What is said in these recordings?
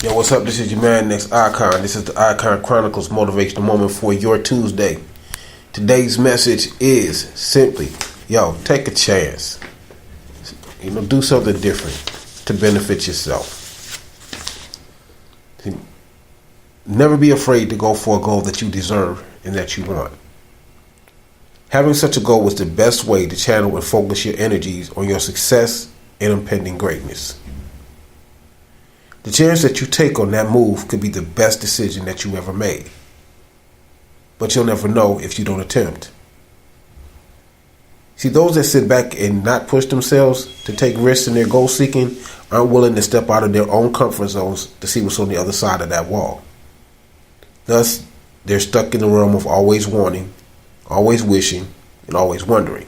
Yo, what's up? This is your man, Next Icon. This is the Icon Chronicles motivational moment for your Tuesday. Today's message is simply, take a chance. Do something different to benefit yourself. Never be afraid to go for a goal that you deserve and that you want. Having such a goal is the best way to channel and focus your energies on your success and impending greatness. The chance that you take on that move could be the best decision that you ever made. But you'll never know if you don't attempt. See, those that sit back and not push themselves to take risks in their goal seeking aren't willing to step out of their own comfort zones to see what's on the other side of that wall. Thus, they're stuck in the realm of always wanting, always wishing, and always wondering.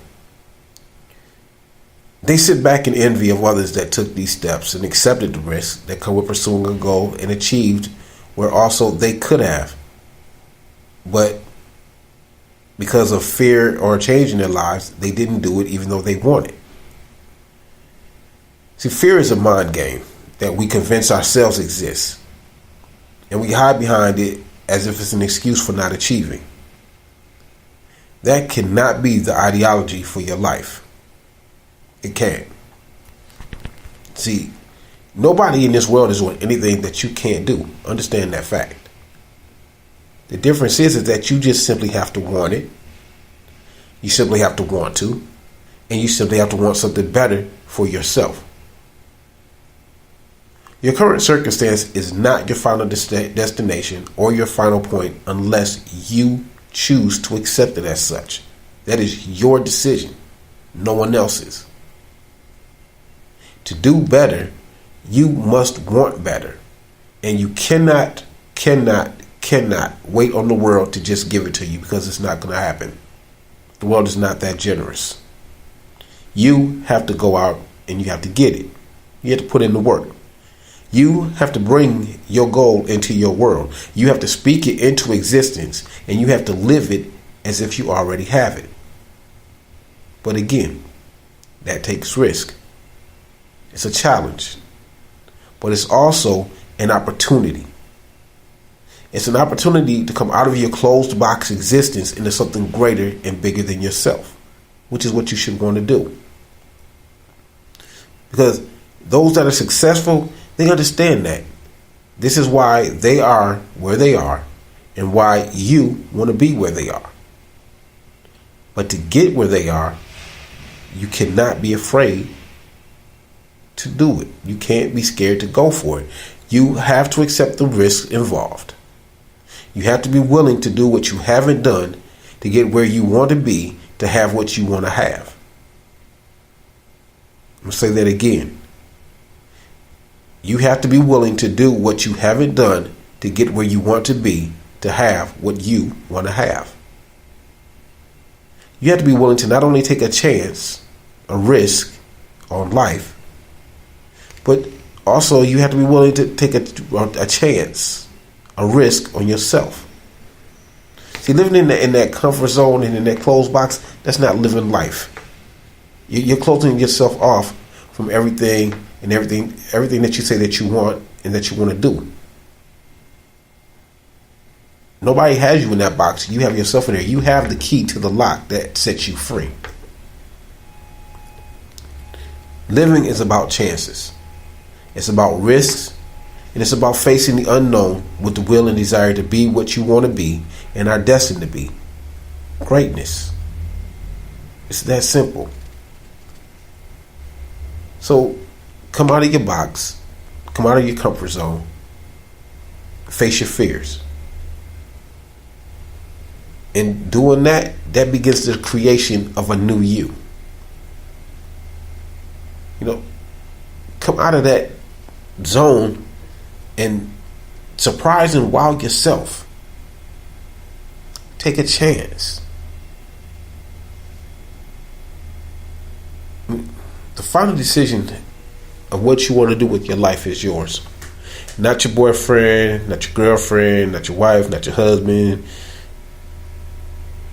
They sit back in envy of others that took these steps and accepted the risks that come with pursuing a goal and achieved where also they could have. But because of fear or a change in their lives, they didn't do it even though they wanted. See, fear is a mind game that we convince ourselves exists. And we hide behind it as if it's an excuse for not achieving. That cannot be the ideology for your life. It can't. See, nobody in this world is doing anything that you can't do. Understand that fact. The difference is that you just simply have to want it. You simply have to want to. And you simply have to want something better for yourself. Your current circumstance is not your final destination or your final point unless you choose to accept it as such. That is your decision, no one else's. To do better, you must want better. And you cannot wait on the world to just give it to you, because it's not going to happen. The world is not that generous. You have to go out and you have to get it. You have to put in the work. You have to bring your goal into your world. You have to speak it into existence, and you have to live it as if you already have it. But again, that takes risk. It's a challenge, but it's also an opportunity. It's an opportunity to come out of your closed box existence into something greater and bigger than yourself, which is what you should want to do. Because those that are successful, they understand that. This is why they are where they are and why you want to be where they are. But to get where they are, you cannot be afraid to do it. You can't be scared to go for it. You have to accept the risks involved. You have to be willing to do what you haven't done to get where you want to be, to have what you want to have. I'm going to say that again. You have to be willing to do what you haven't done to get where you want to be, to have what you want to have. You have to be willing to not only take a chance, a risk on life, but also you have to be willing to take a chance, a risk on yourself. See, living in that comfort zone and in that closed box, that's not living life. You're closing yourself off from everything that you say that you want and that you want to do. Nobody has you in that box. You have yourself in there. You have the key to the lock that sets you free. Living is about chances. It's about risks, and it's about facing the unknown with the will and desire to be what you want to be and are destined to be. Greatness. It's that simple. So come out of your box, come out of your comfort zone, face your fears. And doing that begins the creation of a new you. Come out of that zone and surprise and wow yourself. Take a chance. The final decision of what you want to do with your life is yours. Not your boyfriend, not your girlfriend, not your wife, not your husband.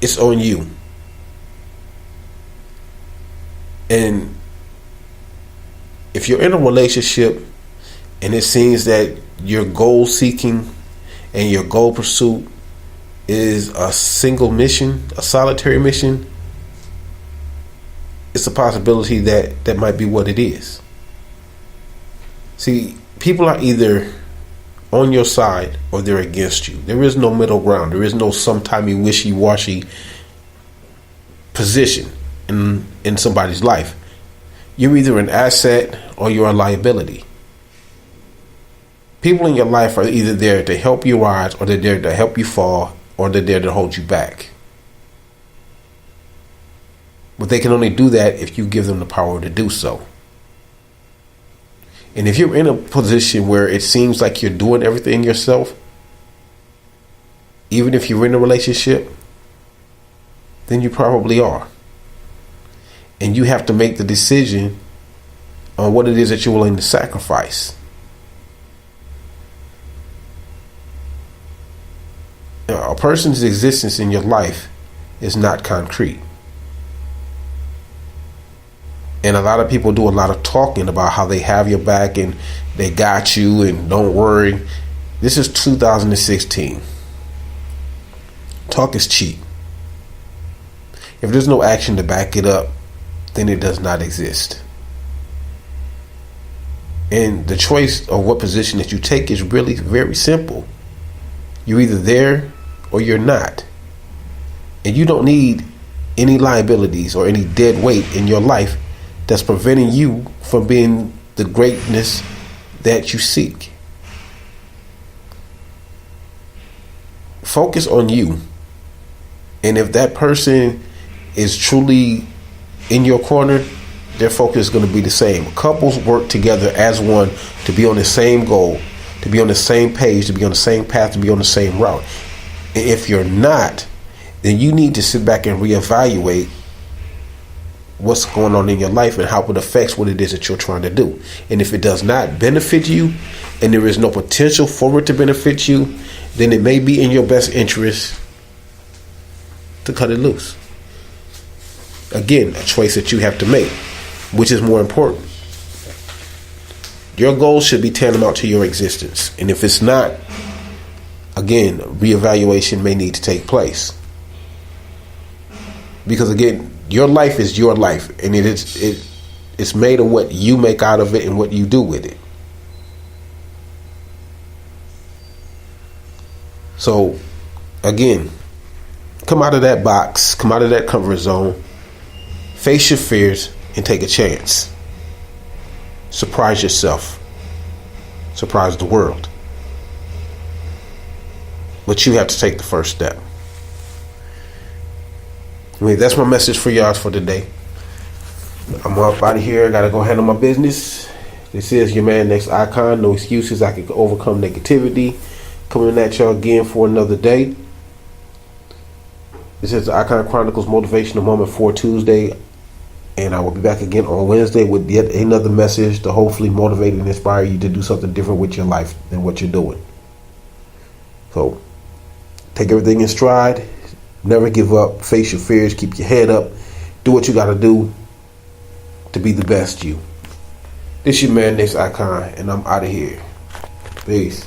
It's on you. And if you're in a relationship and it seems that your goal seeking and your goal pursuit is a single mission, a solitary mission, it's a possibility that might be what it is. See, people are either on your side or they're against you. There is no middle ground. There is no sometimey wishy-washy position in somebody's life. You're either an asset or you're a liability. People in your life are either there to help you rise, or they're there to help you fall, or they're there to hold you back. But they can only do that if you give them the power to do so. And if you're in a position where it seems like you're doing everything yourself, even if you're in a relationship, then you probably are. And you have to make the decision on what it is that you're willing to sacrifice. Now, a person's existence in your life is not concrete. And a lot of people do a lot of talking about how they have your back and they got you and don't worry. This is 2016. Talk is cheap. If there's no action to back it up, then it does not exist. And the choice of what position that you take is really very simple. You're either there or you're not. And you don't need any liabilities or any dead weight in your life that's preventing you from being the greatness that you seek. Focus on you. And if that person is truly in your corner, their focus is going to be the same. Couples work together as one to be on the same goal, to be on the same page, to be on the same path, to be on the same route. And if you're not, then you need to sit back and reevaluate what's going on in your life and how it affects what it is that you're trying to do. And if it does not benefit you and there is no potential for it to benefit you, then it may be in your best interest to cut it loose. Again, a choice that you have to make. Which is more important? Your goal should be tantamount to your existence. And if it's not, again, reevaluation may need to take place. Because again, your life is your life, and it's made of what you make out of it and what you do with it. So, again, come out of that box, come out of that comfort zone, face your fears, and take a chance. Surprise yourself. Surprise the world. But you have to take the first step. I mean, that's my message for y'all for today. I'm up out of here. I gotta go handle my business. This is your man, Next Icon. No excuses. I can overcome negativity. Coming at y'all again for another day. This is the Icon Chronicles Motivational Moment for Tuesday. And I will be back again on Wednesday with yet another message to hopefully motivate and inspire you to do something different with your life than what you're doing. So, take everything in stride. Never give up. Face your fears. Keep your head up. Do what you got to do to be the best you. This your man, Next Icon, and I'm out of here. Peace.